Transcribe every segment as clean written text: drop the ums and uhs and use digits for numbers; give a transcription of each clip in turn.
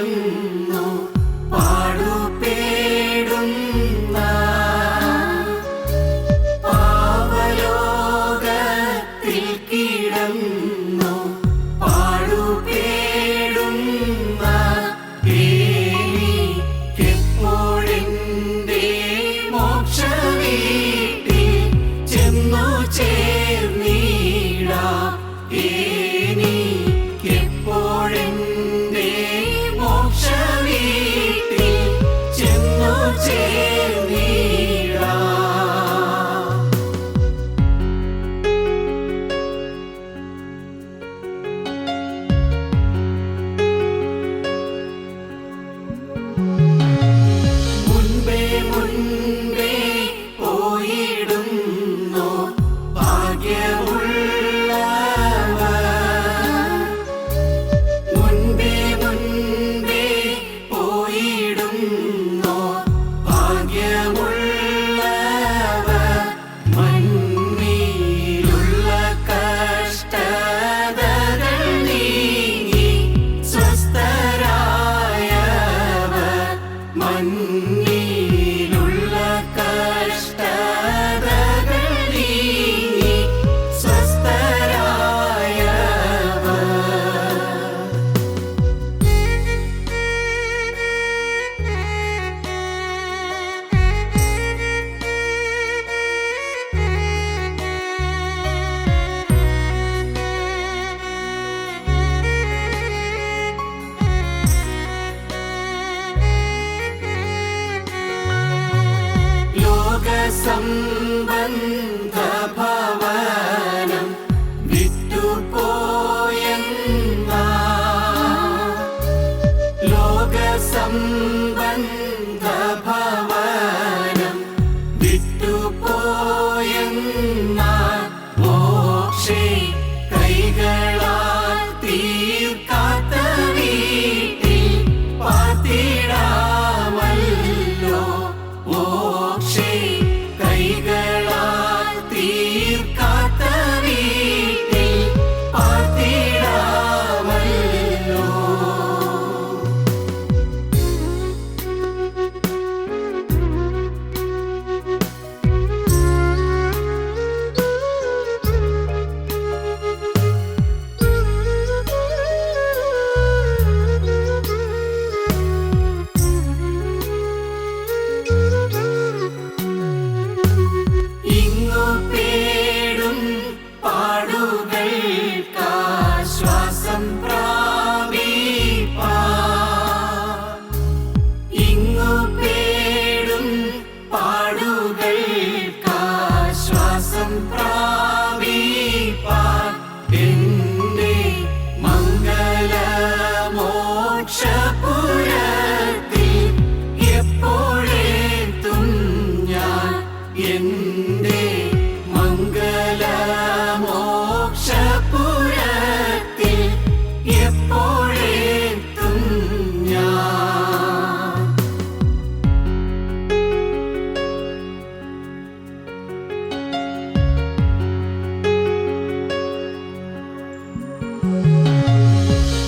കിടന്നു പാടുപേടുന്ന പാവലോകത്തിൽ കിടന്നു പാടുപേടുന്ന എനിക്കെപ്പോഴെന്റെ മോക്ഷവീട്ടിൽ ചെന്നു ചേർന്നിടാം. എനിക്കെപ്പോഴെന്റെ മോക്ഷവീട്ടിൽ ചെന്നു ചേർന്നിടാം. മുൻപേ മുൻപേ പോയിടുന്നു ഭാഗ്യമുള്ളവർ. മുൻപേ മുൻപേ പോയിടുന്നു ഭാഗ്യമുള്ളവർ. മണ്ണിലുള്ള കഷ്ടതകൾ നീങ്ങി സ്വസ്ഥരായവർ. മണ്ണിലുള്ള കഷ്ടതകൾ നീങ്ങി സ്വസ്ഥരായവർ. ലോകസംബന്ധ ഭവനം വിട്ടുപോയെന്ന ലോകസംബന്ധ ഭവനം വിട്ടുപോയെന്ന മോക്ഷേ കൈകളാൽ തീർക്കാത്ത വീട്ടിൽ പാർത്തിടാമല്ലോ. മോക്ഷേ കൈകളാൽ തീർക്കാത്ത വീട്ടിൽ പാർത്തിടാമല്ലോ. ഇങ്ങു പേടും പാടുകൾക്കാശ്വാസം പ്രാപിപ്പാൻ. ഇങ്ങു പേടും പാടുകൾക്കാശ്വാസം പ്രാപിപ്പാൻ. എന്റെ മംഗലമോക്ഷപുരത്തിൽ എപ്പോഴെത്തും ഞാൻ. എന്റെ മംഗലമോക്ഷപുരത്തിൽ എപ്പോഴെത്തും ഞാൻ.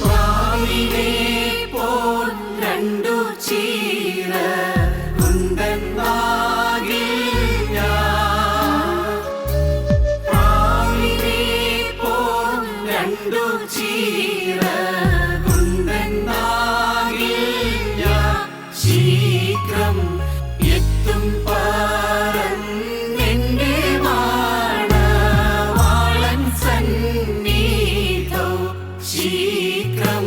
പ്രാവിനെ പോൽ രണ്ടു ചീറകുണ്ടെന്നാകിൽ ഞാൻ. പ്രാവിനെ പോൽ രണ്ടു ചീറകുണ്ടെന്നാകിൽ ഞാൻ. ശീഘ്രം എത്തും പറന്നെന്റെ മണവാളൻ സന്നിധോ. ശീഘ്രം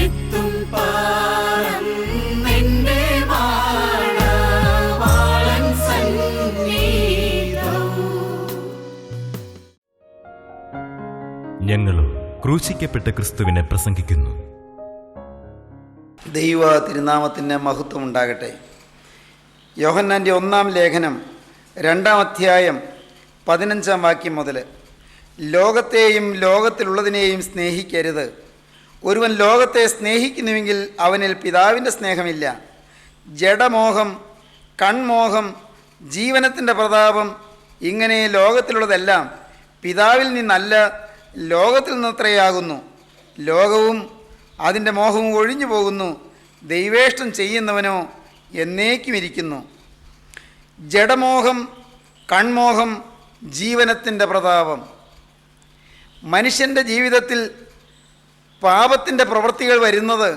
എത്തും പറന്നെന്റെ മണവാളൻ സന്നിധോ. ഞങ്ങളും ക്രൂശിക്കപ്പെട്ട ക്രിസ്തുവിനെ പ്രസംഗിക്കുന്നു. ദൈവ തിരുനാമത്തിന് മഹത്വം ഉണ്ടാകട്ടെ. യോഹന്നാൻ്റെ 1-ാം ലേഖനം 2-ാം അധ്യായം 15-ാം വാക്യം മുതൽ. ലോകത്തെയും ലോകത്തിലുള്ളതിനെയും സ്നേഹിക്കരുത്. ഒരുവൻ ലോകത്തെ സ്നേഹിക്കുന്നുവെങ്കിൽ അവനിൽ പിതാവിൻ്റെ സ്നേഹമില്ല. ജഡമോഹം, കൺമോഹം, ജീവനത്തിൻ്റെ പ്രതാപം, ഇങ്ങനെ ലോകത്തിലുള്ളതെല്ലാം പിതാവിൽ നിന്നല്ല, ലോകത്തിൽ നിന്നത്രയാകുന്നു. ലോകവും അതിൻ്റെ മോഹവും ഒഴിഞ്ഞു പോകുന്നു. ദൈവേഷ്ടം ചെയ്യുന്നവനോ എന്നേക്കും ഇരിക്കുന്നു. ജഡമോഹം, കൺമോഹം, ജീവനത്തിൻ്റെ പ്രതാപം. മനുഷ്യൻ്റെ ജീവിതത്തിൽ പാപത്തിൻ്റെ പ്രവൃത്തികൾ വരുന്നത്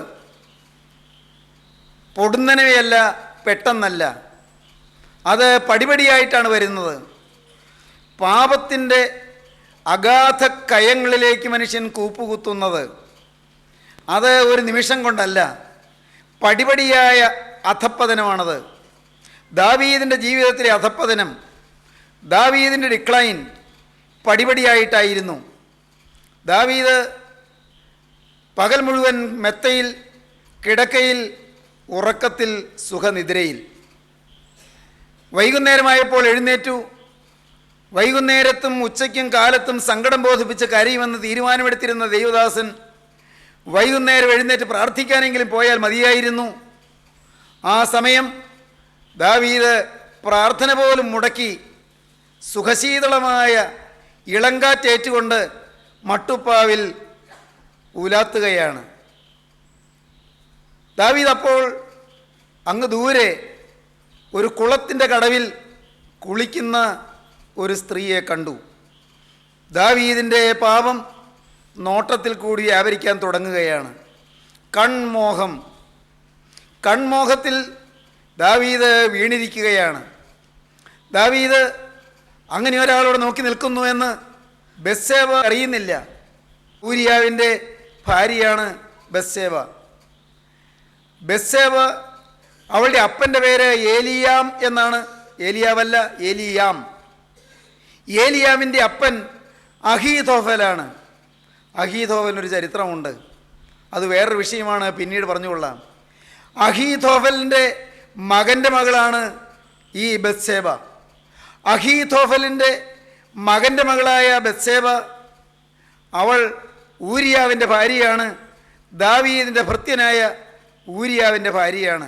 പൊടുന്നനവയല്ല, പെട്ടെന്നല്ല. അത് പടിപടിയായിട്ടാണ് വരുന്നത്. പാപത്തിൻ്റെ അഗാധ കയങ്ങളിലേക്ക് മനുഷ്യൻ കൂപ്പുകുത്തുന്നത് അത് ഒരു നിമിഷം കൊണ്ടല്ല, പടിപടിയായ അധപ്പതനമാണത്. ദാവീദിൻ്റെ ജീവിതത്തിലെ അധപ്പതനം, ദാവീദിൻ്റെ ഡിക്ലൈൻ പടിപടിയായിട്ടായിരുന്നു. ദാവീദ് പകൽ മുഴുവൻ മെത്തയിൽ, കിടക്കയിൽ, ഉറക്കത്തിൽ, സുഖനിദ്രയിൽ. വൈകുന്നേരമായപ്പോൾ എഴുന്നേറ്റു. വൈകുന്നേരത്തും ഉച്ചയ്ക്കും കാലത്തും സങ്കടം ബോധിപ്പിച്ച് കരയുമെന്ന് തീരുമാനമെടുത്തിരുന്ന ദൈവദാസൻ വൈകുന്നേരം എഴുന്നേറ്റ് പ്രാർത്ഥിക്കാനെങ്കിലും പോയാൽ മതിയായിരുന്നു. ആ സമയം ദാവീദ് പ്രാർത്ഥന പോലും മുടക്കി സുഖശീതളമായ ഇളങ്കാറ്റേറ്റുകൊണ്ട് മട്ടുപ്പാവിൽ ഉലാത്തുകയാണ്. ദാവീദ് അപ്പോൾ അങ്ങ് ദൂരെ ഒരു കുളത്തിൻ്റെ കടവിൽ കുളിക്കുന്ന ഒരു സ്ത്രീയെ കണ്ടു. ദാവീദിൻ്റെ പാപം നോട്ടത്തിൽ കൂടി വ്യാപരിക്കാൻ തുടങ്ങുകയാണ്. കൺമോഹം, കൺമോഹത്തിൽ ദാവീദ് വീണിരിക്കുകയാണ്. ദാവീദ് അങ്ങനെ ഒരാളോട് നോക്കി നിൽക്കുന്നു എന്ന് ബത്ശേബ അറിയുന്നില്ല. ഊരിയാവിൻ്റെ ഭാര്യയാണ് ബത്ശേബ. ബത്ശേബ, അവളുടെ അപ്പൻ്റെ പേര് ഏലിയാം എന്നാണ്. ഏലിയാവല്ല, ഏലിയാം. ഏലിയാമിൻ്റെ അപ്പൻ അഹീതോഫലാണ്. അഹീതോഫലിനൊരു ചരിത്രമുണ്ട്, അത് വേറൊരു വിഷയമാണ്, പിന്നീട് പറഞ്ഞുകൊള്ളാം. അഹീതോഫലിൻ്റെ മകൻ്റെ മകളാണ് ഈ ബത്ശേബ. അഹീതോഫലിൻ്റെ മകൻ്റെ മകളായ ബത്ശേബ, അവൾ ഊരിയാവിൻ്റെ ഭാര്യയാണ്. ദാവീദിൻ്റെ ഭൃത്യനായ ഊരിയാവിൻ്റെ ഭാര്യയാണ്.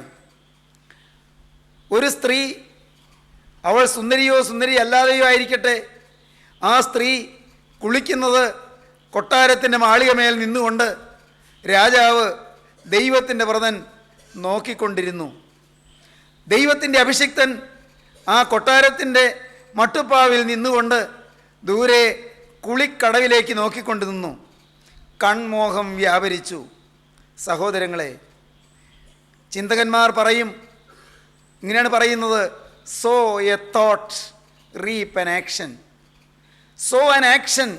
ഒരു സ്ത്രീ, അവൾ സുന്ദരിയോ സുന്ദരി അല്ലാതെയോ ആയിരിക്കട്ടെ, ആ സ്ത്രീ കുളിക്കുന്നത് കൊട്ടാരത്തിൻ്റെ മാളികമേൽ നിന്നുകൊണ്ട് രാജാവ്, ദൈവത്തിൻ്റെ വ്രതൻ നോക്കിക്കൊണ്ടിരുന്നു. ദൈവത്തിൻ്റെ അഭിഷിക്തൻ ആ കൊട്ടാരത്തിൻ്റെ മട്ടുപ്പാവിൽ നിന്നുകൊണ്ട് ദൂരെ കുളിക്കടവിലേക്ക് നോക്കിക്കൊണ്ട് നിന്നു. കൺമോഹം വ്യാപരിച്ചു. സഹോദരങ്ങളെ, ചിന്തകന്മാർ പറയും, ഇങ്ങനെയാണ് പറയുന്നത്: sow a thought, reap an action. Sow an action,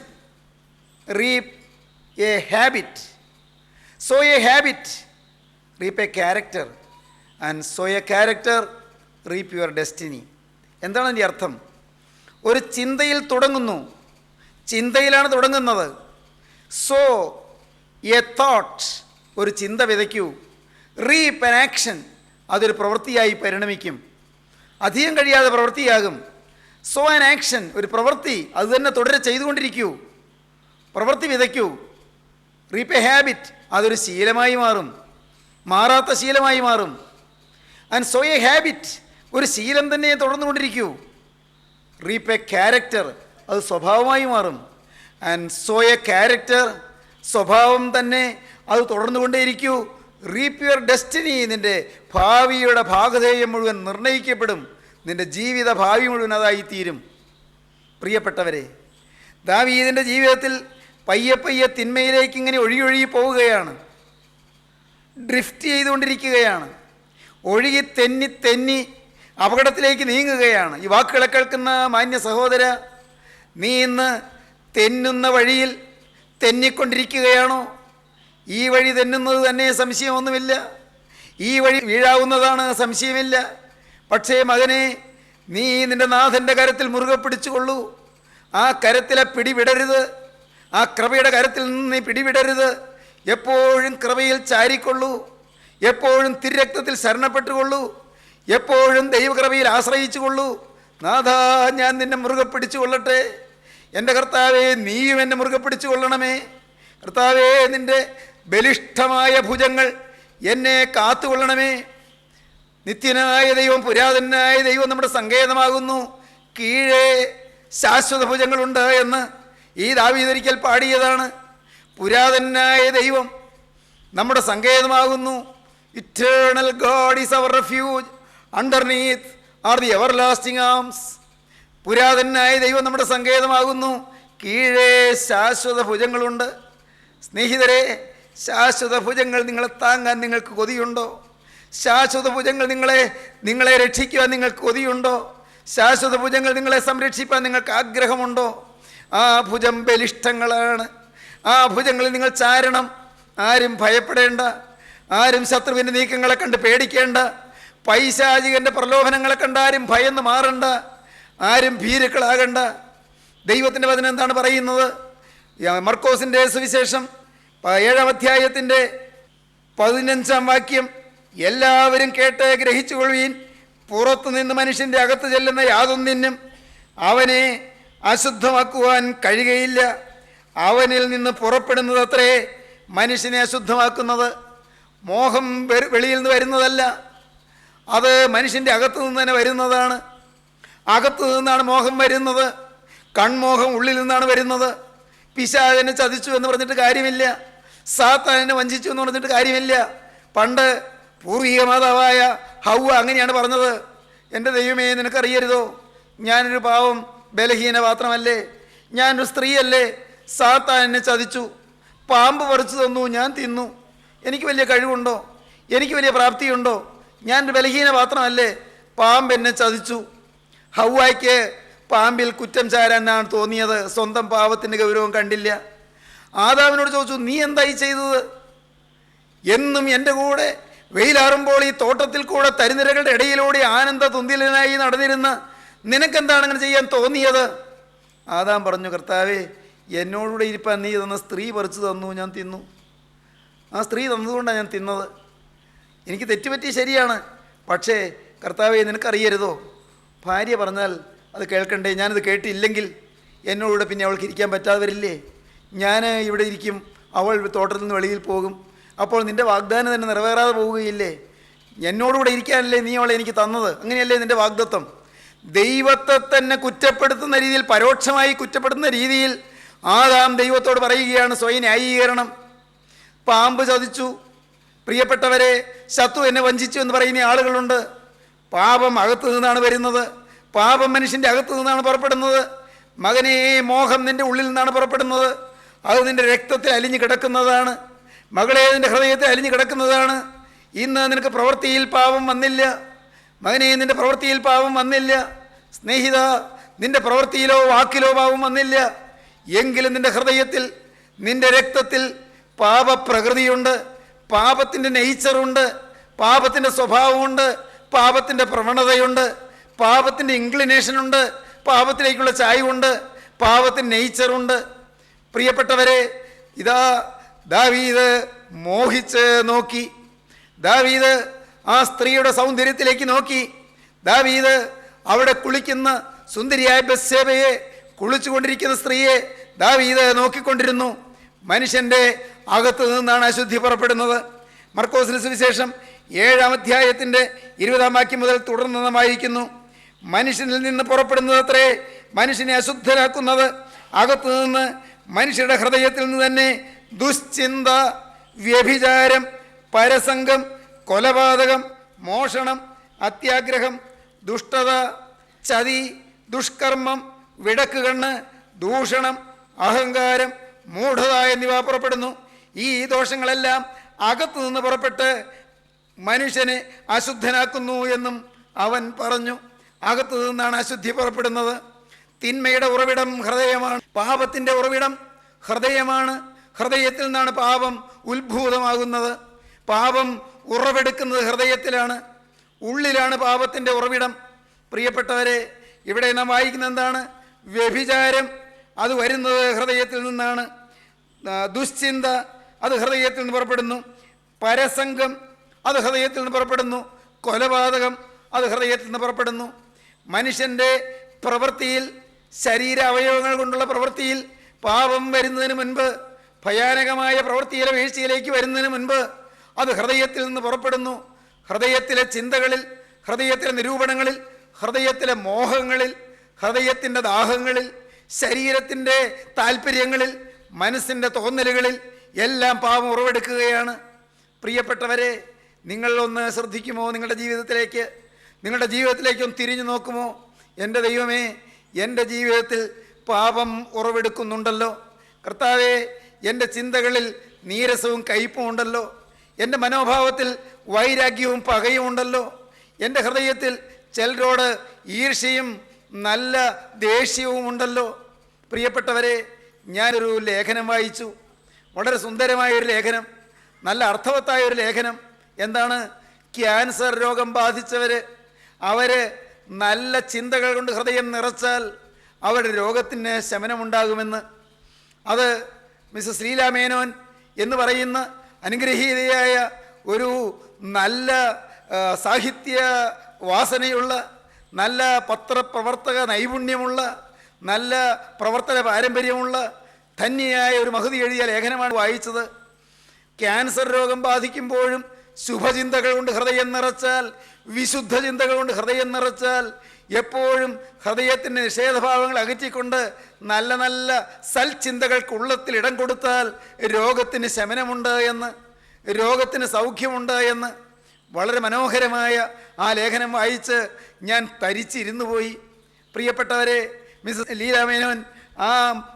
reap a habit. Sow a habit, reap a character. And sow a character, reap your destiny. എന്താണ് അതിൻ്റെ അർത്ഥം? ഒരു ചിന്തയിൽ തുടങ്ങുന്നു, ചിന്തയിലാണ് തുടങ്ങുന്നത്. സോ എ തോട്ട്, ഒരു ചിന്ത വിതയ്ക്കൂ. റീപ്പ് ആൻ ആക്ഷൻ, അതൊരു പ്രവൃത്തിയായി പരിണമിക്കും. അധികം കഴിയാതെ പ്രവൃത്തിയാകും. സോ ആൻ ആക്ഷൻ, ഒരു പ്രവൃത്തി, അത് തന്നെ തുടരെ ചെയ്തുകൊണ്ടിരിക്കൂ. പ്രവൃത്തി വിതയ്ക്കൂ. റീപ്പ് എ ഹാബിറ്റ്, അതൊരു ശീലമായി മാറും, മാറാത്ത ശീലമായി മാറും. ആൻഡ് സോ എ ഹാബിറ്റ്, ഒരു ശീലം തന്നെ തുടർന്നുകൊണ്ടിരിക്കൂ. റീപ്പ് എ ക്യാരക്ടർ, അത് സ്വഭാവമായി മാറും. ആൻഡ് സോ എ ക്യാരക്ടർ, സ്വഭാവം തന്നെ, അത് തുടർന്നുകൊണ്ടേയിരിക്കൂ. റീപ്പ് യുവർ ഡെസ്റ്റിനി, നിൻ്റെ ഭാവിയുടെ ഭാഗധേയം മുഴുവൻ നിർണ്ണയിക്കപ്പെടും. നിൻ്റെ ജീവിത ഭാവി മുഴുവൻ അതായിത്തീരും. പ്രിയപ്പെട്ടവരെ, ദാവീദിൻ്റെ ജീവിതത്തിൽ പയ്യെ പയ്യെ തിന്മയിലേക്ക് ഇങ്ങനെ ഒഴുകി പോവുകയാണ്. ഡ്രിഫ്റ്റ് ചെയ്തുകൊണ്ടിരിക്കുകയാണ്. ഒഴുകി തെന്നി തെന്നി അപകടത്തിലേക്ക് നീങ്ങുകയാണ്. ഈ വാക്കുകളെ കേൾക്കുന്ന മാന്യ സഹോദര, നീ ഇന്ന് തെന്നുന്ന വഴിയിൽ തെന്നിക്കൊണ്ടിരിക്കുകയാണോ? ഈ വഴി തെന്നുന്നത് തന്നെ സംശയമൊന്നുമില്ല. ഈ വഴി വീഴാവുന്നതാണ്, സംശയമില്ല. പക്ഷേ മകനെ, നീ നിൻ്റെ നാഥൻ്റെ കരത്തിൽ മുറുകെ പിടിച്ചുകൊള്ളൂ. ആ കരത്തിലെ പിടിവിടരുത്. ആ കൃപയുടെ കരത്തിൽ നിന്ന് നീ പിടിവിടരുത്. എപ്പോഴും കൃപയിൽ ചാരിക്കൊള്ളൂ. എപ്പോഴും തിരുരക്തത്തിൽ ശരണപ്പെട്ടുകൊള്ളൂ. എപ്പോഴും ദൈവകൃപയിൽ ആശ്രയിച്ചു കൊള്ളൂ. നാഥാ, ഞാൻ നിന്നെ മുറുകെ പിടിച്ചു കൊള്ളട്ടെ. എൻ്റെ കർത്താവേ, നീയും എന്നെ മുറുകെ പിടിച്ചു കൊള്ളണമേ. കർത്താവേ, നിൻ്റെ ബലിഷ്ഠമായ ഭുജങ്ങൾ എന്നെ കാത്തുകൊള്ളണമേ. നിത്യനായ ദൈവം, പുരാതനായ ദൈവം നമ്മുടെ സങ്കേതമാകുന്നു. കീഴേ ശാശ്വത ഭുജങ്ങളുണ്ട് എന്ന് ഈ ദാവീദ് ഒരിക്കൽ പാടിയതാണ്. പുരാതനായ ദൈവം, നമ്മുടെ സങ്കേതമാകുന്നു. Eternal God is our refuge, underneath are the everlasting arms. പുരാതനായ ദൈവം നമ്മുടെ സങ്കേതമാകുന്നു, കീഴേ ശാശ്വത ഭുജങ്ങളുണ്ട്. സ്നേഹിതരെ, ശാശ്വത ഭുജങ്ങൾ നിങ്ങളെ താങ്ങാൻ നിങ്ങൾക്ക് കൊതിയുണ്ടോ? ശാശ്വത ഭുജങ്ങൾ നിങ്ങളെ രക്ഷിക്കുവാൻ നിങ്ങൾക്ക് കൊതിയുണ്ടോ? ശാശ്വത ഭുജങ്ങൾ നിങ്ങളെ സംരക്ഷിക്കാൻ നിങ്ങൾക്ക് ആഗ്രഹമുണ്ടോ? ആ ഭുജം ബലിഷ്ഠങ്ങളാണ്. ആ ഭുജങ്ങളിൽ നിങ്ങൾ ചാരണം. ആരും ഭയപ്പെടേണ്ട, ആരും ശത്രുവിൻ്റെ നീക്കങ്ങളെ കണ്ട് പേടിക്കേണ്ട, പൈശാചികൻ്റെ പ്രലോഭനങ്ങളെ കണ്ട് ആരും ഭയന്ന് മാറണ്ട, ആരും ഭീരുക്കളാകണ്ട. ദൈവത്തിൻ്റെ വചനം എന്താണ് പറയുന്നത്? മർക്കോസിൻ്റെ സുവിശേഷം 7-ാം അധ്യായത്തിൻ്റെ 15-ാം വാക്യം, എല്ലാവരും കേട്ട് ഗ്രഹിച്ചുകൊള്ളുവീൻ, പുറത്തു നിന്ന് മനുഷ്യൻ്റെ അകത്ത് ചെല്ലുന്ന യാതൊന്നിനും അവനെ അശുദ്ധമാക്കുവാൻ കഴിയുകയില്ല. അവനിൽ നിന്ന് പുറപ്പെടുന്നത് അത്രേ മനുഷ്യനെ അശുദ്ധമാക്കുന്നത്. മോഹം വെളിയിൽ നിന്ന് വരുന്നതല്ല, അത് മനുഷ്യൻ്റെ അകത്തു നിന്ന് തന്നെ വരുന്നതാണ്. അകത്തു നിന്നാണ് മോഹം വരുന്നത്. കൺമോഹം ഉള്ളിൽ നിന്നാണ് വരുന്നത്. പിശാചനെ ചതിച്ചു എന്ന് പറഞ്ഞിട്ട് കാര്യമില്ല, സാത്താനെ വഞ്ചിച്ചു എന്ന് പറഞ്ഞിട്ട് കാര്യമില്ല. പണ്ട് പൂർവിക മാതാവായ ഹൗവ അങ്ങനെയാണ് പറഞ്ഞത്, എൻ്റെ ദൈവമേ, നിനക്കറിയരുതോ, ഞാനൊരു പാവം ബലഹീന പാത്രമല്ലേ, ഞാനൊരു സ്ത്രീയല്ലേ, സാത്താനെ ചതിച്ചു, പാമ്പ് പറിച്ചു തന്നു, ഞാൻ തിന്നു, എനിക്ക് വലിയ കഴിവുണ്ടോ, എനിക്ക് വലിയ പ്രാപ്തിയുണ്ടോ, ഞാനൊരു ബലഹീന പാത്രമല്ലേ, പാമ്പ് എന്നെ ചതിച്ചു. ഹൗവയ്ക്ക് പാമ്പിൽ കുറ്റം ചാരാനാണ് തോന്നിയത്, സ്വന്തം പാവത്തിൻ്റെ ഗൗരവം കണ്ടില്ല. ആദാമിനോട് ചോദിച്ചു, നീ എന്തായി ചെയ്തത്? എന്നും എൻ്റെ കൂടെ വെയിലാറുമ്പോൾ ഈ തോട്ടത്തിൽ കൂടെ തരിനിരകളുടെ ഇടയിലൂടെ ആനന്ദ തുന്തിലനായി നടന്നിരുന്ന നിനക്കെന്താണ് അങ്ങനെ ചെയ്യാൻ തോന്നിയത്? ആദാം പറഞ്ഞു, കർത്താവേ, എന്നോടുകൂടെ ഇരിപ്പാൻ നീ തന്ന സ്ത്രീ പറിച്ചു തന്നു, ഞാൻ തിന്നു. ആ സ്ത്രീ തന്നതുകൊണ്ടാണ് ഞാൻ തിന്നത്. എനിക്ക് തെറ്റുപറ്റി ശരിയാണ്, പക്ഷേ കർത്താവേ, നിനക്കറിയരുതോ, ഭാര്യ പറഞ്ഞാൽ അത് കേൾക്കണ്ടേ? ഞാനത് കേട്ടില്ലെങ്കിൽ എന്നോടുകൂടെ പിന്നെ അവൾക്ക് ഇരിക്കാൻ പറ്റാതെ വരില്ലേ? ഞാൻ ഇവിടെ ഇരിക്കും, അവൾ തോട്ടത്തിൽ നിന്ന് വെളിയിൽ പോകും. അപ്പോൾ നിൻ്റെ വാഗ്ദാനം തന്നെ നിറവേറാതെ പോവുകയില്ലേ? എന്നോടുകൂടെ ഇരിക്കാനല്ലേ നീ അവളെ എനിക്ക് തന്നത്? അങ്ങനെയല്ലേ നിൻ്റെ വാഗ്ദത്തം? ദൈവത്തെ തന്നെ കുറ്റപ്പെടുത്തുന്ന രീതിയിൽ, പരോക്ഷമായി കുറ്റപ്പെടുത്തുന്ന രീതിയിൽ ആദാം ദൈവത്തോട് പറയുകയാണ് സ്വയം ന്യായീകരണം. പാമ്പ് ചതിച്ചു, പ്രിയപ്പെട്ടവരെ, ശത്രു എന്നെ വഞ്ചിച്ചു എന്ന് പറയുന്ന ആളുകളുണ്ട്. പാപം അകത്തു നിന്നാണ് വരുന്നത്. പാപം മനുഷ്യൻ്റെ അകത്തു നിന്നാണ് പുറപ്പെടുന്നത്. മകനെ, മോഹം നിൻ്റെ ഉള്ളിൽ നിന്നാണ് പുറപ്പെടുന്നത്. അത് നിൻ്റെ രക്തത്തിൽ അലിഞ്ഞു കിടക്കുന്നതാണ്. മകളെ, നിൻ്റെ ഹൃദയത്തിൽ അലിഞ്ഞു കിടക്കുന്നതാണ്. ഇന്ന് നിനക്ക് പ്രവൃത്തിയിൽ പാപം വന്നില്ല. മകനെ, നിൻ്റെ പ്രവൃത്തിയിൽ പാപം വന്നില്ല. സ്നേഹിത, നിൻ്റെ പ്രവൃത്തിയിലോ വാക്കിലോ പാപം വന്നില്ല. എങ്കിലും നിൻ്റെ ഹൃദയത്തിൽ, നിൻ്റെ രക്തത്തിൽ പാപപ്രകൃതിയുണ്ട്, പാപത്തിൻ്റെ നേച്ചറുണ്ട്, പാപത്തിൻ്റെ സ്വഭാവമുണ്ട്, പാപത്തിൻ്റെ പ്രവണതയുണ്ട്, പാപത്തിൻ്റെ ഇൻക്ലിനേഷനുണ്ട്, പാപത്തിലേക്കുള്ള ചായ്വുണ്ട്, പാപത്തിൻ്റെ നേച്ചറുണ്ട്. പ്രിയപ്പെട്ടവരെ, ഇതാ ദാവീദ് മോഹിച്ച് നോക്കി. ദാവീദ് ആ സ്ത്രീയുടെ സൗന്ദര്യത്തിലേക്ക് നോക്കി. ദാവീദ് അവിടെ കുളിക്കുന്ന സുന്ദരിയായ ബത്ശേബയെ, കുളിച്ചുകൊണ്ടിരിക്കുന്ന സ്ത്രീയെ ദാവീദ് നോക്കിക്കൊണ്ടിരുന്നു. മനുഷ്യൻ്റെ അകത്ത് നിന്നാണ് അശുദ്ധി പുറപ്പെടുന്നത്. മർക്കോസിന് സുവിശേഷം 7-ാം അധ്യായത്തിൻ്റെ 20-ാം വാക്യം മുതൽ തുടർന്നതായിരിക്കുന്നു. മനുഷ്യനിൽ നിന്ന് പുറപ്പെടുന്നത് അത്രേ മനുഷ്യനെ അശുദ്ധരാക്കുന്നത്. അകത്തു നിന്ന്, മനുഷ്യരുടെ ഹൃദയത്തിൽ നിന്ന് തന്നെ ദുശ്ചിന്ത, വ്യഭിചാരം, പരസംഗം, കൊലപാതകം, മോഷണം, അത്യാഗ്രഹം, ദുഷ്ടത, ചതി, ദുഷ്കർമ്മം, വിടക്കുകണ്ണ്, ദൂഷണം, അഹങ്കാരം, മൂഢത എന്നിവ പുറപ്പെടുന്നു. ഈ ദോഷങ്ങളെല്ലാം അകത്തു നിന്ന് പുറപ്പെട്ട് മനുഷ്യനെ അശുദ്ധനാക്കുന്നു എന്നും അവൻ പറഞ്ഞു. അകത്തു നിന്നാണ് അശുദ്ധി പുറപ്പെടുന്നത്. തിന്മയുടെ ഉറവിടം ഹൃദയമാണ്. പാപത്തിൻ്റെ ഉറവിടം ഹൃദയമാണ്. ഹൃദയത്തിൽ നിന്നാണ് പാപം ഉത്ഭൂതമാകുന്നത്. പാപം ഉറവെടുക്കുന്നത് ഹൃദയത്തിലാണ്, ഉള്ളിലാണ് പാപത്തിൻ്റെ ഉറവിടം. പ്രിയപ്പെട്ടവരെ, ഇവിടെ നാം വായിക്കുന്ന എന്താണ്? വ്യഭിചാരം, അത് വരുന്നത് ഹൃദയത്തിൽ നിന്നാണ്. ദുശ്ചിന്ത, അത് ഹൃദയത്തിൽ നിന്ന് പുറപ്പെടുന്നു. പരസംഗം, അത് ഹൃദയത്തിൽ നിന്ന് പുറപ്പെടുന്നു. കൊലപാതകം, അത് ഹൃദയത്തിൽ നിന്ന് പുറപ്പെടുന്നു. മനുഷ്യൻ്റെ പ്രവൃത്തിയിൽ, ശരീര അവയവങ്ങൾ കൊണ്ടുള്ള പ്രവൃത്തിയിൽ പാപം വരുന്നതിന് മുൻപ്, ഭയാനകമായ പ്രവൃത്തിയിലെ വീഴ്ചയിലേക്ക് വരുന്നതിന് മുൻപ് അത് ഹൃദയത്തിൽ നിന്ന് പുറപ്പെടുന്നു. ഹൃദയത്തിലെ ചിന്തകളിൽ, ഹൃദയത്തിലെ നിരൂപണങ്ങളിൽ, ഹൃദയത്തിലെ മോഹങ്ങളിൽ, ഹൃദയത്തിൻ്റെ ദാഹങ്ങളിൽ, ശരീരത്തിൻ്റെ താല്പര്യങ്ങളിൽ, മനസ്സിൻ്റെ തോന്നലുകളിൽ എല്ലാം പാപം ഉറവെടുക്കുകയാണ്. പ്രിയപ്പെട്ടവരെ, നിങ്ങളൊന്ന് ശ്രദ്ധിക്കുമോ? നിങ്ങളുടെ ജീവിതത്തിലേക്കൊന്ന് തിരിഞ്ഞു നോക്കുമോ? എൻ്റെ ദൈവമേ, എൻ്റെ ജീവിതത്തിൽ പാപം ഉറവെടുക്കുന്നുണ്ടല്ലോ. കർത്താവേ, എൻ്റെ ചിന്തകളിൽ നീരസവും കയ്പും ഉണ്ടല്ലോ. എൻ്റെ മനോഭാവത്തിൽ വൈരാഗ്യവും പകയും ഉണ്ടല്ലോ. എൻ്റെ ഹൃദയത്തിൽ ചിലരോട് ഈർഷ്യയും നല്ല ദേഷ്യവും ഉണ്ടല്ലോ. പ്രിയപ്പെട്ടവരെ, ഞാനൊരു ലേഖനം വായിച്ചു. വളരെ സുന്ദരമായൊരു ലേഖനം, നല്ല അർത്ഥവത്തായൊരു ലേഖനം. എന്താണ്? ക്യാൻസർ രോഗം ബാധിച്ചവർ, അവർ നല്ല ചിന്തകൾ കൊണ്ട് ഹൃദയം നിറച്ചാൽ അവരുടെ രോഗത്തിന് ശമനമുണ്ടാകുമെന്ന്. അത് മിസ്സസ് ലീല മേനോൻ എന്ന് പറയുന്ന അനുഗ്രഹീതയായ ഒരു നല്ല സാഹിത്യ വാസനയുള്ള, നല്ല പത്രപ്രവർത്തക നൈപുണ്യമുള്ള, നല്ല പ്രവർത്തന പാരമ്പര്യമുള്ള ധന്യയായ ഒരു മഹതി എഴുതിയ ലേഖനമാണ് വായിച്ചത്. ക്യാൻസർ രോഗം ബാധിക്കുമ്പോഴും ശുഭചിന്തകൾ കൊണ്ട് ഹൃദയം നിറച്ചാൽ, വിശുദ്ധ ചിന്തകൾ കൊണ്ട് ഹൃദയം നിറച്ചാൽ, എപ്പോഴും ഹൃദയത്തിൻ്റെ നിഷേധഭാവങ്ങൾ അകറ്റിക്കൊണ്ട് നല്ല നല്ല സൽചിന്തകൾക്ക് ഉള്ളത്തിൽ ഇടം കൊടുത്താൽ രോഗത്തിന് ശമനമുണ്ട് എന്ന്, രോഗത്തിന് സൗഖ്യമുണ്ട് എന്ന്. വളരെ മനോഹരമായ ആ ലേഖനം വായിച്ച് ഞാൻ തരിച്ചിരുന്നു പോയി. പ്രിയപ്പെട്ടവരെ, മിസ്സസ് ലീല മേനോൻ ആ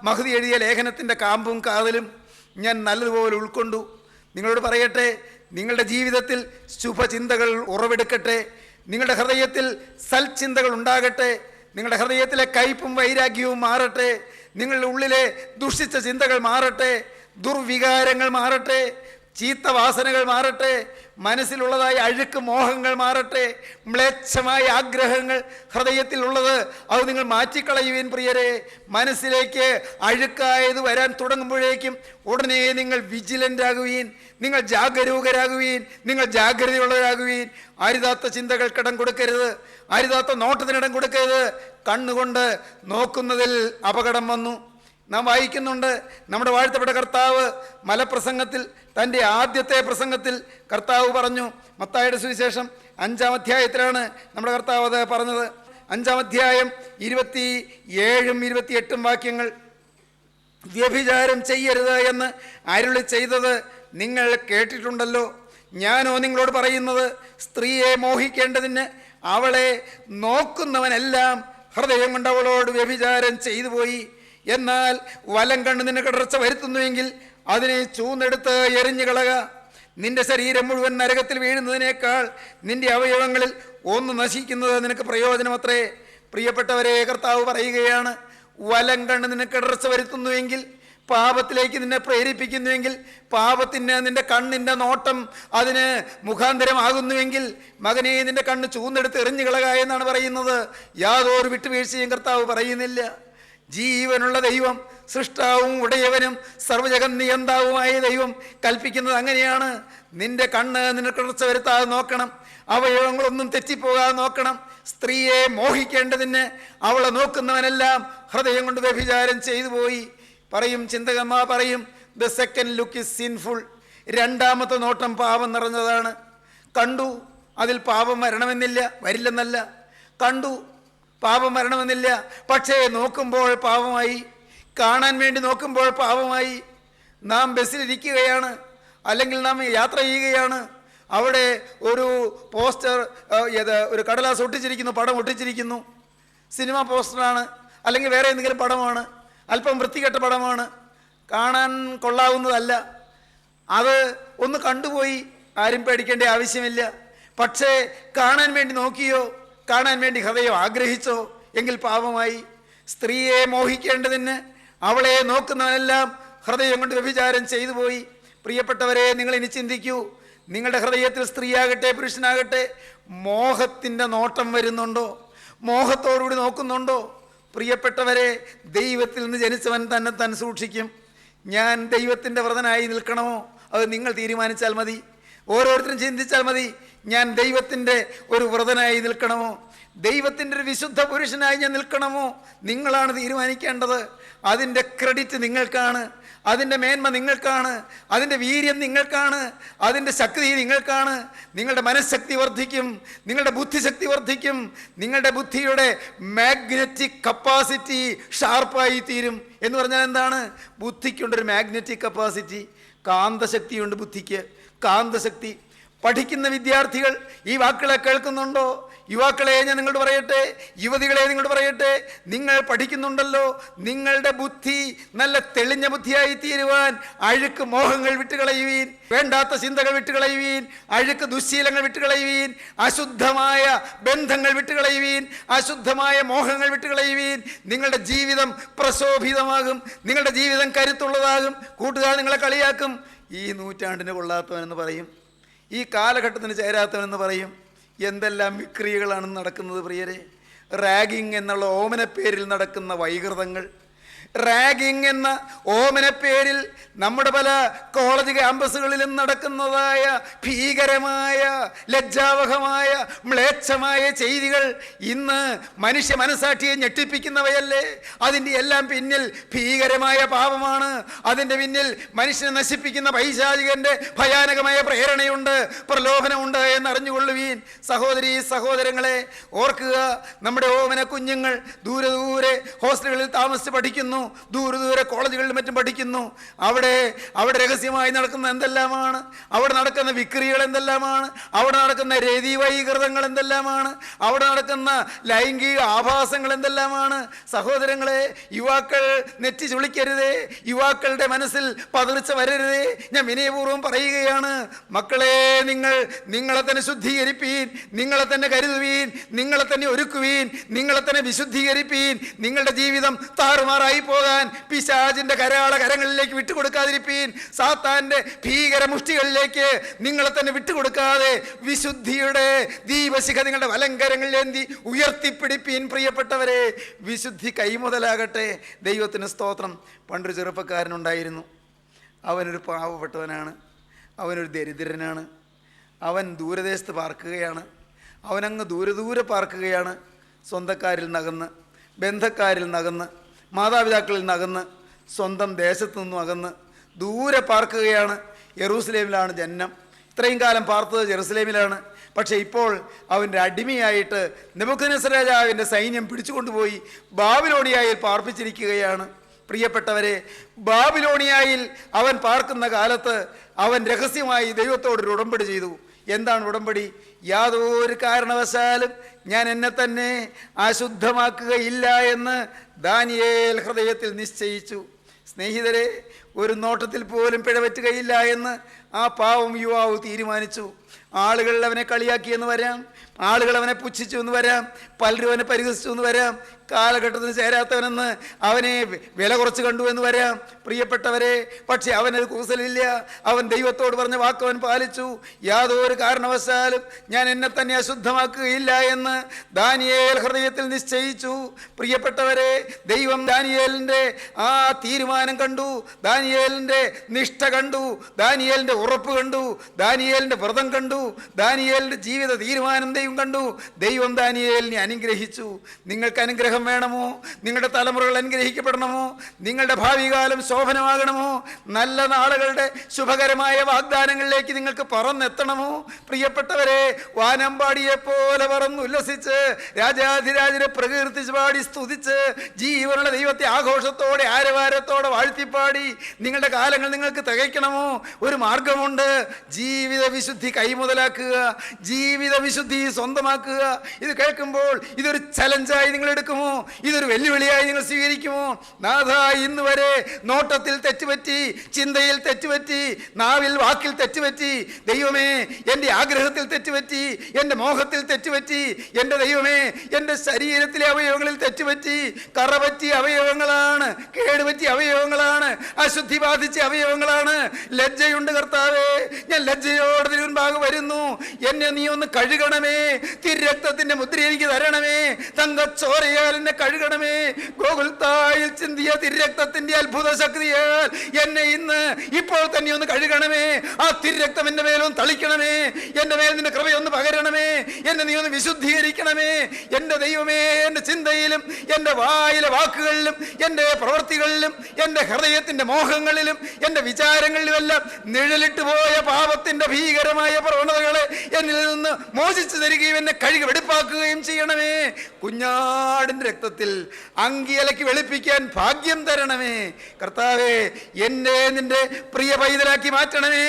മഹതി എഴുതിയ ലേഖനത്തിൻ്റെ കാമ്പും കാതലും ഞാൻ നല്ലതുപോലെ ഉൾക്കൊണ്ടു. നിങ്ങളോട് പറയട്ടെ, നിങ്ങളുടെ ജീവിതത്തിൽ ശുഭചിന്തകൾ ഉറവെടുക്കട്ടെ. നിങ്ങളുടെ ഹൃദയത്തിൽ സൽചിന്തകൾ ഉണ്ടാകട്ടെ. നിങ്ങളുടെ ഹൃദയത്തിലെ കയ്പും വൈരാഗ്യവും മാറട്ടെ. നിങ്ങളുടെ ഉള്ളിലെ ദുഷിച്ച ചിന്തകൾ മാറട്ടെ. ദുർവികാരങ്ങൾ മാറട്ടെ. ചീത്ത വാസനകൾ മാറട്ടെ. മനസ്സിലുള്ളതായ അഴുക്ക് മോഹങ്ങൾ മാറട്ടെ. മ്ലേച്ഛമായ ആഗ്രഹങ്ങൾ ഹൃദയത്തിലുള്ളത് അത് നിങ്ങൾ മാറ്റിക്കളയുവീൻ പ്രിയരെ. മനസ്സിലേക്ക് അഴുക്കായത് വരാൻ തുടങ്ങുമ്പോഴേക്കും ഉടനെ നിങ്ങൾ വിജിലൻ്റ് ആകുവീൻ, നിങ്ങൾ ജാഗരൂകരാകുവീൻ, നിങ്ങൾ ജാഗ്രതയുള്ളവരാകുവീൻ. അരുതാത്ത ചിന്തകൾക്കിടം കൊടുക്കരുത്, അരുതാത്ത നോട്ടത്തിനിടം കൊടുക്കരുത്. കണ്ണുകൊണ്ട് നോക്കുന്നതിൽ അപകടം വന്നു. നാം വായിക്കുന്നുണ്ട്, നമ്മുടെ വാഴ്ത്തപ്പെട്ട കർത്താവ് മലപ്രസംഗത്തിൽ, തൻ്റെ ആദ്യത്തെ പ്രസംഗത്തിൽ കർത്താവ് പറഞ്ഞു. മത്തായിയുടെ സുവിശേഷം 5-ാം അധ്യായത്തിലാണ് നമ്മുടെ കർത്താവ് അത് പറഞ്ഞത്. 5-ാം അധ്യായം 27-ഉം 28-ഉം വാക്യങ്ങൾ. വ്യഭിചാരം ചെയ്യരുത് എന്ന് അരുളി ചെയ്തത് നിങ്ങൾ കേട്ടിട്ടുണ്ടല്ലോ. ഞാനോ നിങ്ങളോട് പറയുന്നത്, സ്ത്രീയെ മോഹിക്കേണ്ടതിന് അവളെ നോക്കുന്നവനെല്ലാം ഹൃദയം കൊണ്ട് അവളോട് വ്യഭിചാരം ചെയ്തു പോയി. എന്നാൽ വലം കണ്ണ് നിന്നെ കടർച്ച വരുത്തുന്നുവെങ്കിൽ അതിനെ ചൂന്നെടുത്ത് എറിഞ്ഞു കളക. നിന്റെ ശരീരം മുഴുവൻ നരകത്തിൽ വീഴുന്നതിനേക്കാൾ നിന്റെ അവയവങ്ങളിൽ ഒന്ന് നശിക്കുന്നത് നിനക്ക് പ്രയോജനമത്രേ. പ്രിയപ്പെട്ടവരെ, കർത്താവ് പറയുകയാണ്, വലം കണ്ണ് നിന്നെ കടർച്ച വരുത്തുന്നുവെങ്കിൽ, പാപത്തിലേക്ക് നിന്നെ പ്രേരിപ്പിക്കുന്നുവെങ്കിൽ, പാപത്തിന് നിന്റെ കണ്ണിൻ്റെ നോട്ടം അതിന് മുഖാന്തരമാകുന്നുവെങ്കിൽ, മകനെ നിന്റെ കണ്ണ് ചൂന്നെടുത്ത് എറിഞ്ഞു കളക എന്നാണ് പറയുന്നത്. യാതൊരു വിട്ടുവീഴ്ചയും കർത്താവ് പറയുന്നില്ല. ജീവനുള്ള ദൈവം, സൃഷ്ടാവും ഉടയവനും സർവ്വജഗൻ നിയന്താവുമായ ദൈവം കൽപ്പിക്കുന്നത് അങ്ങനെയാണ്. നിന്റെ കണ്ണ് നിനക്ക് കടർച്ച വരുത്താതെ നോക്കണം, അവയവങ്ങളൊന്നും തെറ്റിപ്പോകാതെ നോക്കണം. സ്ത്രീയെ മോഹിക്കേണ്ടതിന് അവളെ നോക്കുന്നവനെല്ലാം ഹൃദയം കൊണ്ട് വ്യഭിചാരം ചെയ്തു പോയി. പറയും ചിന്തകന്മാർ പറയും, the second look is sinful. രണ്ടാമത്തെ നോട്ടം പാപം നിറഞ്ഞതാണ്. കണ്ടു, അതിൽ പാപം വരണമെന്നില്ല, വരില്ലെന്നല്ല. കണ്ടു, പാപം വരണമെന്നില്ല, പക്ഷേ നോക്കുമ്പോൾ പാപമായി, കാണാൻ വേണ്ടി നോക്കുമ്പോൾ പാപമായി. നാം ബസ്സിലിരിക്കുകയാണ്, അല്ലെങ്കിൽ നാം യാത്ര ചെയ്യുകയാണ്, അവിടെ ഒരു പോസ്റ്റർ, ഒരു കടലാസ് ഒട്ടിച്ചിരിക്കുന്നു, പടം ഒട്ടിച്ചിരിക്കുന്നു. സിനിമ പോസ്റ്ററാണ്, അല്ലെങ്കിൽ വേറെ എന്തെങ്കിലും പടമാണ്, അല്പം വൃത്തികെട്ട പടമാണ്, കാണാൻ കൊള്ളാവുന്നതല്ല. അത് ഒന്ന് കണ്ടുപോയി, ആരും പേടിക്കേണ്ട ആവശ്യമില്ല. പക്ഷേ കാണാൻ വേണ്ടി നോക്കിയോ, കാണാൻ വേണ്ടി ഹൃദയം ആഗ്രഹിച്ചോ, എങ്കിൽ പാപമായി. സ്ത്രീയെ മോഹിക്കേണ്ടതിന് അവളെ നോക്കുന്നവനെല്ലാം ഹൃദയം കൊണ്ട് വ്യഭിചാരം ചെയ്തു പോയി. പ്രിയപ്പെട്ടവരെ, നിങ്ങൾ ഇനി ചിന്തിക്കൂ, നിങ്ങളുടെ ഹൃദയത്തിൽ സ്ത്രീയാകട്ടെ പുരുഷനാകട്ടെ മോഹത്തിൻ്റെ നോട്ടം വരുന്നുണ്ടോ? മോഹത്തോടുകൂടി നോക്കുന്നുണ്ടോ? പ്രിയപ്പെട്ടവരെ, ദൈവത്തിൽ നിന്ന് ജനിച്ചവൻ തന്നെ താൻ സൂക്ഷിക്കും. ഞാൻ ദൈവത്തിൻ്റെ വ്രതനായി നിൽക്കണമോ? അത് നിങ്ങൾ തീരുമാനിച്ചാൽ മതി. ഓരോരുത്തരും ചിന്തിച്ചാൽ മതി, ഞാൻ ദൈവത്തിൻ്റെ ഒരു വ്രതനായി നിൽക്കണമോ, ദൈവത്തിൻ്റെ ഒരു വിശുദ്ധ പുരുഷനായി ഞാൻ നിൽക്കണമോ? നിങ്ങളാണ് തീരുമാനിക്കേണ്ടത്. അതിൻ്റെ ക്രെഡിറ്റ് നിങ്ങൾക്കാണ്, അതിൻ്റെ മേന്മ നിങ്ങൾക്കാണ്, അതിൻ്റെ വീര്യം നിങ്ങൾക്കാണ്, അതിൻ്റെ ശക്തി നിങ്ങൾക്കാണ്. നിങ്ങളുടെ മനഃശക്തി വർദ്ധിക്കും, നിങ്ങളുടെ ബുദ്ധിശക്തി വർദ്ധിക്കും, നിങ്ങളുടെ ബുദ്ധിയുടെ മാഗ്നറ്റിക് കപ്പാസിറ്റി ഷാർപ്പായി തീരും. എന്ന് പറഞ്ഞാൽ എന്താണ്? ബുദ്ധിക്കുണ്ടൊരു മാഗ്നറ്റിക് കപ്പാസിറ്റി, കാന്തശക്തിയുണ്ട് ബുദ്ധിക്ക്. കാന്തശക്തി. പഠിക്കുന്ന വിദ്യാർത്ഥികൾ ഈ വാക്കുകളെ കേൾക്കുന്നുണ്ടോ? യുവാക്കളെ ഞാൻ നിങ്ങളോട് പറയട്ടെ, യുവതികളെ നിങ്ങളോട് പറയട്ടെ, നിങ്ങൾ പഠിക്കുന്നുണ്ടല്ലോ, നിങ്ങളുടെ ബുദ്ധി നല്ല തെളിഞ്ഞ ബുദ്ധിയായി തീരുവാൻ അഴുക്ക് മോഹങ്ങൾ വിട്ടുകളയുവീൻ, വേണ്ടാത്ത ചിന്തകൾ വിട്ടുകളയുവീൻ, അഴുക്ക് ദുശ്ശീലങ്ങൾ വിട്ടുകളയുവീൻ, അശുദ്ധമായ ബന്ധങ്ങൾ വിട്ടുകളയുവീൻ, അശുദ്ധമായ മോഹങ്ങൾ വിട്ടുകളയുവീൻ. നിങ്ങളുടെ ജീവിതം പ്രശോഭിതമാകും, നിങ്ങളുടെ ജീവിതം കരുത്തുള്ളതാകും. കൂട്ടുകാർ നിങ്ങളെ കളിയാക്കും, ഈ നൂറ്റാണ്ടിന് കൊള്ളാത്തവനെന്ന് പറയും, ഈ കാലഘട്ടത്തിന് ചേരാത്തവനെന്ന് പറയും. എന്തെല്ലാം വിക്രിയകളാണ് നടക്കുന്നത് പ്രിയരെ. റാഗിങ് എന്നുള്ള ഓമനപ്പേരിൽ നടക്കുന്ന വൈകൃതങ്ങൾ, റാഗിങ് എന്ന ഓമനപ്പേരിൽ നമ്മുടെ പല കോളേജ് ക്യാമ്പസുകളിലും നടക്കുന്നതായ ഭീകരമായ ലജ്ജാവഹമായ മ്ലേച്ഛമായ ചെയ്തികൾ ഇന്ന് മനുഷ്യ മനസാക്ഷിയെ ഞെട്ടിപ്പിക്കുന്നവയല്ലേ? അതിൻ്റെ എല്ലാം പിന്നിൽ ഭീകരമായ പാപമാണ്. അതിൻ്റെ പിന്നിൽ മനുഷ്യനെ നശിപ്പിക്കുന്ന പൈശാചികൻ്റെ ഭയാനകമായ പ്രേരണയുണ്ട്, പ്രലോഭനമുണ്ട് എന്നറിഞ്ഞുകൊള്ളുവീൻ. സഹോദരീ സഹോദരങ്ങളെ ഓർക്കുക, നമ്മുടെ ഓമന കുഞ്ഞുങ്ങൾ ദൂരെ ദൂരെ ഹോസ്റ്റലുകളിൽ താമസിച്ച് പഠിക്കുന്നു, ദൂരെ കോളേജുകളിലും മറ്റും പഠിക്കുന്നു. അവിടെ രഹസ്യമായി നടക്കുന്ന എന്തെല്ലാമാണ്, അവിടെ നടക്കുന്ന വിക്രികൾ എന്തെല്ലാമാണ്, അവിടെ നടക്കുന്ന രതി വൈകൃതങ്ങൾ എന്തെല്ലാമാണ്, അവിടെ നടക്കുന്ന ലൈംഗിക ആഭാസങ്ങൾ എന്തെല്ലാമാണ്. സഹോദരങ്ങളെ, യുവാക്കൾ നെറ്റി ചുളിക്കരുതേ, യുവാക്കളുടെ മനസ്സിൽ പതർച്ച വരരുതേ. ഞാൻ വിനയപൂർവ്വം പറയുകയാണ്, മക്കളെ, നിങ്ങളെ തന്നെ ശുദ്ധീകരിപ്പീൻ, നിങ്ങളെ തന്നെ കരുതുവീൻ, നിങ്ങളെ തന്നെ ഒരുക്കുവീൻ, നിങ്ങളെ തന്നെ വിശുദ്ധീകരിപ്പീൻ. നിങ്ങളുടെ ജീവിതം താറുമാറായി പോകാൻ പിശാചിന്റെ കരാള കരങ്ങളിലേക്ക് വിട്ടുകൊടുക്കാതിരിപ്പീൻ. സാത്താന്റെ ഭീകര മുഷ്ടികളിലേക്ക് നിങ്ങളെ തന്നെ വിട്ടുകൊടുക്കാതെ വിശുദ്ധിയുടെ ദീപശിഖ നിങ്ങളുടെ വലങ്കരങ്ങളിലേന്തി ഉയർത്തിപ്പിടിപ്പീൻ. പ്രിയപ്പെട്ടവരെ, വിശുദ്ധി കൈമുതലാകട്ടെ. ദൈവത്തിന് സ്തോത്രം. പണ്ടൊരു ചെറുപ്പക്കാരനുണ്ടായിരുന്നു. അവനൊരു പാവപ്പെട്ടവനാണ്, അവനൊരു ദരിദ്രനാണ്. അവൻ ദൂരദേശത്ത് പാർക്കുകയാണ്. അവനങ്ങ് ദൂരെ പാർക്കുകയാണ്. സ്വന്തക്കാരിൽ നകന്ന്, ബന്ധക്കാരിൽ നകന്ന്, മാതാപിതാക്കളിൽ നകന്ന്, സ്വന്തം ദേശത്തു നിന്നും അകന്ന് ദൂരെ പാർക്കുകയാണ്. യെറൂസലേമിലാണ് ജനനം. ഇത്രയും കാലം പാർത്തത് ജെറുസലേമിലാണ്. പക്ഷേ ഇപ്പോൾ അവൻ്റെ അടിമയായിട്ട് നെബൂഖദ്നേസർ രാജാവിൻ്റെ സൈന്യം പിടിച്ചുകൊണ്ടുപോയി ബാബിലോണിയായിൽ പാർപ്പിച്ചിരിക്കുകയാണ്. പ്രിയപ്പെട്ടവരെ, ബാബിലോണിയായിൽ അവൻ പാർക്കുന്ന കാലത്ത് അവൻ രഹസ്യമായി ദൈവത്തോടൊരു ഉടമ്പടി ചെയ്തു. എന്താണ് ഉടമ്പടി? യാതൊരു കാരണവശാലും ഞാൻ എന്നെ തന്നെ അശുദ്ധമാക്കുകയില്ല എന്ന് ദാനിയേൽ ഹൃദയത്തിൽ നിശ്ചയിച്ചു. സ്നേഹിതരെ, ഒരു നോട്ടത്തിൽ പോലും പിഴവറ്റുകയില്ല എന്ന് ആ പാവം യുവാവ് തീരുമാനിച്ചു. ആളുകൾ അവനെ കളിയാക്കിയെന്ന് വരാം, ആളുകൾ അവനെ പുച്ഛിച്ചു എന്ന് വരാം, പലരും അവനെ പരിഹസിച്ചു എന്ന് വരാം, കാലഘട്ടത്തിന് ചേരാത്തവനെന്ന് അവനെ വില കുറച്ച് കണ്ടു എന്ന് വരാം. പ്രിയപ്പെട്ടവരെ, പക്ഷെ അവനൊരു കൂസലില്ല. അവൻ ദൈവത്തോട് പറഞ്ഞ വാക്കവൻ പാലിച്ചു. യാതൊരു കാരണവശാലും ഞാൻ എന്നെ തന്നെ അശുദ്ധമാക്കുകയില്ല എന്ന് ദാനിയേൽ ഹൃദയത്തിൽ നിശ്ചയിച്ചു. പ്രിയപ്പെട്ടവരെ, ദൈവം ദാനിയേലിൻ്റെ ആ തീരുമാനം കണ്ടു, ദാനിയേലിൻ്റെ നിഷ്ഠ കണ്ടു, ദാനിയേലിൻ്റെ ഉറപ്പ് കണ്ടു, ദാനിയേലിൻ്റെ വ്രതം കണ്ടു, ദാനിയേലിൻ്റെ ജീവിത തീരുമാനം ദൈവം കണ്ടു. ദൈവം ദാനിയേലിനെ അനുഗ്രഹിച്ചു. നിങ്ങൾക്ക് അനുഗ്രഹം വേണമോ? നിങ്ങളുടെ തലമുറകൾ അനുഗ്രഹിക്കപ്പെടണമോ? നിങ്ങളുടെ ഭാവി കാലം ശോഭനമാകണമോ? നല്ല നാളുകളുടെ ശുഭകരമായ വാഗ്ദാനങ്ങളിലേക്ക് നിങ്ങൾക്ക് പറന്നെത്തണമോ? പ്രിയപ്പെട്ടവരെ, വാനമ്പാടിയെ പോലെ പറന്നുല്ലസിച്ച് രാജാധിരാജനെ പ്രകീർത്തിച്ച് പാടി സ്തുതിച്ച് ജീവനുള്ള ദൈവത്തെ ആഘോഷത്തോടെ ആരവാരത്തോടെ വാഴ്ത്തിപ്പാടി നിങ്ങളുടെ കാലങ്ങൾ നിങ്ങൾക്ക് തികയ്ക്കണമോ? ഒരു മാർഗമുണ്ട്. ജീവിത വിശുദ്ധി കൈമുതലാക്കുക, ജീവിത വിശുദ്ധി സ്വന്തമാക്കുക. ഇത് കേൾക്കുമ്പോൾ ഇതൊരു ചലഞ്ചായി നിങ്ങൾ എടുക്കുമോ? ഇതൊരു വെല്ലുവിളിയായി നിങ്ങൾ സ്വീകരിക്കുമോ? നാഥ, ഇന്ന് വരെ നോട്ടത്തിൽ തെറ്റുപറ്റി, ചിന്തയിൽ തെറ്റുപറ്റി, നാവിൽ വാക്കിൽ തെറ്റുപറ്റി. ദൈവമേ, എൻ്റെ ആഗ്രഹത്തിൽ തെറ്റുപറ്റി, എൻ്റെ മോഹത്തിൽ തെറ്റുപറ്റി. എൻ്റെ ദൈവമേ, എൻ്റെ ശരീരത്തിലെ അവയവങ്ങളിൽ തെറ്റുപറ്റി. കറപറ്റിയ അവയവങ്ങളാണ്, കേടുപറ്റിയ അവയവങ്ങളാണ്, അശുദ്ധി ബാധിച്ച അവയവങ്ങളാണ്. ലജ്ജയുണ്ട് കർത്താവേ, ഞാൻ ലജ്ജയോടെ തിരുമുൻപാകെ വരുന്നു. എന്നെ നീ ഒന്ന് കഴുകണമേ, തിരുരക്തത്തിന്റെ മുദ്ര എനിക്ക് തരണമേ, തങ്കച്ചോരയാൽ എന്നെ കഴുകണമേ. ഗോകുൽത്തായിൽ ചിന്തിയ തിരുരക്തത്തിന്റെ അത്ഭുത ശക്തിയാൽ എന്നെ ഇന്ന് ഇപ്പോൾ തന്നെ ഒന്ന് കഴുകണമേ. ആ തിരുരക്തം എൻ്റെ മേലൊന്ന് തളിക്കണമേ, എൻ്റെ മേൽ നിന്റെ കൃപയൊന്ന് പകരണമേ. എന്നെ നീ ഒന്ന് വിശുദ്ധീകരിക്കണമേ. എൻ്റെ ദൈവമേ, എൻ്റെ ചിന്തയിലും എൻ്റെ വായിലെ വാക്കുകളിലും എൻ്റെ പ്രവൃത്തികളിലും എൻ്റെ ഹൃദയത്തിൻ്റെ മോഹങ്ങളിലും എൻ്റെ വിചാരങ്ങളിലുമെല്ലാം നിഴലിട്ട് പോയ പാപത്തിൻ്റെ ഭീകരമായ പ്രവണതകളെ എന്നിൽ നിന്ന് മോചിച്ചു തരികയും എന്നെ കഴുകി വെടിപ്പാക്കുകയും ചെയ്യണമേ. കുഞ്ഞാടിൻ്റെ രക്തത്തിൽ അങ്കിയലയ്ക്ക് വെളുപ്പിക്കാൻ ഭാഗ്യം തരണമേ. കർത്താവേ, എന്നെ നിന്റെ പ്രിയ പൈതലാക്കി മാറ്റണമേ.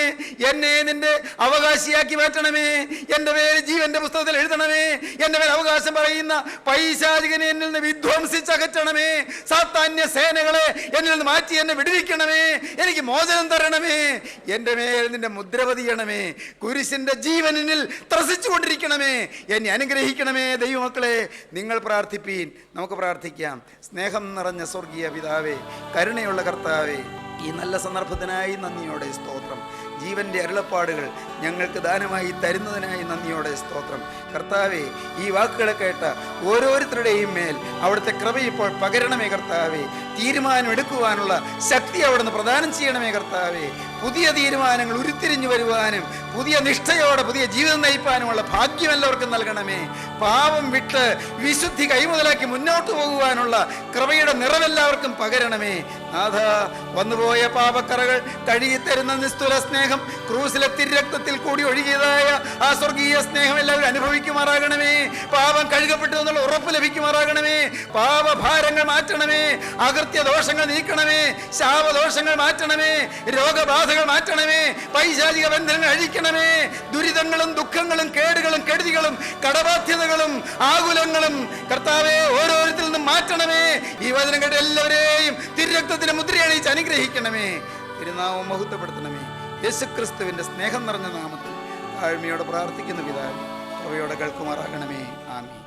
എന്നെ നിന്റെ അവകാശിയാക്കി മാറ്റണമേ. എൻ്റെ പേര് ജീവന്റെ പുസ്തകത്തിൽ എഴുതണമേ. എൻ്റെ മേൽ അവകാശം പറയുന്ന പൈശാചികനെ എന്നിൽ നിന്ന് വിധ്വംസിച്ചകറ്റണമേ. സാത്താന്യ സേനകളെ എന്നിൽ നിന്ന് മാറ്റി എന്നെ വിടുവിക്കണമേ. എനിക്ക് മോചനം തരണമേ. എൻ്റെ മേൽ നിന്റെ മുദ്ര പതിയണമേ. കുരിശിന്റെ ജീവനിൽ ത്രസിച്ചു കൊണ്ടിരിക്കണമേ. എന്നെ അനുഗ്രഹിക്കണമേ. ദൈവമക്കളെ, നിങ്ങൾ പ്രാർത്ഥിപ്പീൻ, നമുക്ക് പ്രാർത്ഥിക്കാം. സ്നേഹം നിറഞ്ഞ സ്വർഗീയ പിതാവേ, കരുണയുള്ള കർത്താവേ, ഈ നല്ല സന്ദർഭത്തിനായി നന്ദിയോടെ സ്തോത്രം. ജീവന്റെ അരുളപ്പാടുകൾ ഞങ്ങൾക്ക് ദാനമായി തരുന്നതിനായി നന്ദിയോടെ സ്തോത്രം. കർത്താവേ, ഈ വാക്കുകളെ കേട്ട ഓരോരുത്തരുടെയും മേൽ അവിടുത്തെ കൃപ ഇപ്പോൾ പകരണമേ കർത്താവേ. തീരുമാനം എടുക്കുവാനുള്ള ശക്തി അവിടുന്ന് പ്രദാനം ചെയ്യണമേ കർത്താവേ. പുതിയ തീരുമാനങ്ങൾ ഉരുത്തിരിഞ്ഞു വരുവാനും പുതിയ നിഷ്ഠയോടെ പുതിയ ജീവിതം നയിപ്പാനുമുള്ള ഭാഗ്യം എല്ലാവർക്കും നൽകണമേ. പാപം വിട്ട് വിശുദ്ധി കൈമുതലാക്കി മുന്നോട്ട് പോകുവാനുള്ള കൃപയുടെ നിറവെല്ലാവർക്കും പകരണമേ. നാഥ, വന്നുപോയ പാപക്കറകൾ കഴുകിത്തരുന്ന നിസ്തുല സ്നേഹം, ക്രൂസിലെ തിരക്തത്തിൽ കൂടി ഒഴുകിയതായ ആ സ്വർഗീയ സ്നേഹം എല്ലാവരും അനുഭവിക്കുമാറാകണമേ. പാപം കഴുകപ്പെട്ടു എന്നുള്ള ഉറപ്പ് ലഭിക്കുമാറാകണമേ. പാപഭാരങ്ങൾ മാറ്റണമേ. അകൃത്യ ദോഷങ്ങൾ നീക്കണമേ. ശാപദോഷങ്ങൾ മാറ്റണമേ. രോഗബാധകൾ മാറ്റണമേ. പൈശാചിക ബന്ധനങ്ങൾ അഴിക്കണമേ. ദുരിതങ്ങളും ദുഃഖങ്ങളും കേടുകളും കെടുതികളും കടബാധ്യതകളും ആകുലങ്ങളും കർത്താവെ ഓരോരുത്തരിൽ നിന്നും മാറ്റണമേ. ഈ വചനം കേട്ട് എല്ലാവരെയും തിരുരക്തത്തിന്റെ മുദ്രയണിയിച്ച് അനുഗ്രഹിക്കണമേ. തിരുനാമം മഹത്വപ്പെടുത്തണമേ. യേശുക്രിസ്തുവിന്റെ സ്നേഹം നിറഞ്ഞ നാമത്തിൽ താഴ്മയോടെ പ്രാർത്ഥിക്കുന്ന പിതാവേ, കൃപയോടെ കേൾക്കുമാറാകണമേ. ആമീൻ.